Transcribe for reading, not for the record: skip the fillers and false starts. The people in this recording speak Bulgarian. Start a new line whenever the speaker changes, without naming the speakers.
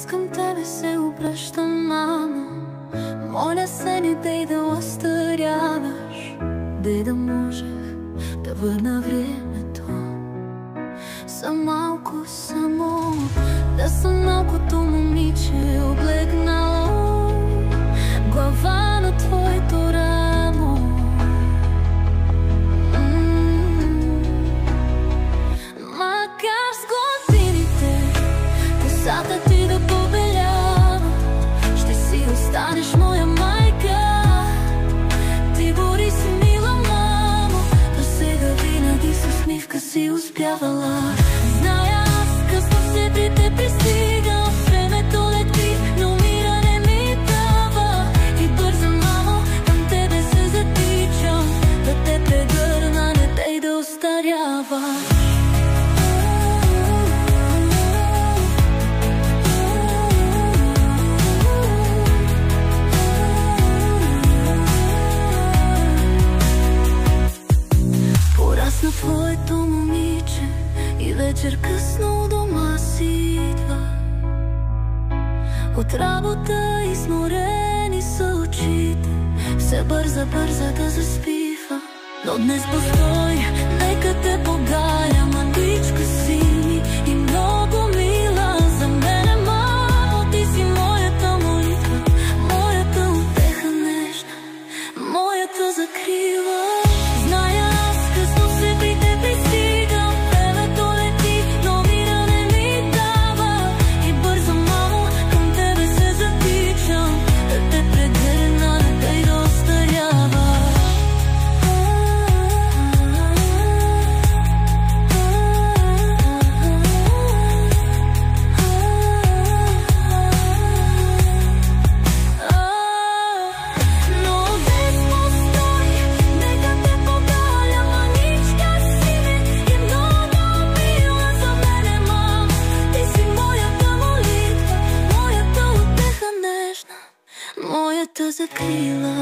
Аз към тебе се обръщам, мамо. Моля се, не дей да остаряваш. Дей да можех да върна времето. Съм малко само, да съм малкото момиче, облегнало глава на твоето рамо. Макар с годините косата ти да побелява, ще си останеш моя майка. Ти гори си, мила мамо, до сега винаги с усмивка си успявала. Зная, аз късно все при те пристигам, времето лети, но мира не ми дава. И бързам, мамо, към тебе се затичам, да те прегърна, не дей да остарява. Порасна твоето момиче и вечер късно у дома си идва. От работа изморени са очите, все бърза да заспива. Но днес постой, нека те погаля, мъничка си ми и много мила. За мене, мамо, ти си моята молитва, моята утеха нежна, моята закрила. Зная, аз късно се при те пристигам, времето лети, но мира не ми дава. И бързам, мамо, към тебе се затичам, да те прегърна, не дей да остарява. Но днес постой, нека те погаля, мъничка си ми и много мила. За мене, мамо, ти си моята молитва, моята утеха нежна, моята закрила.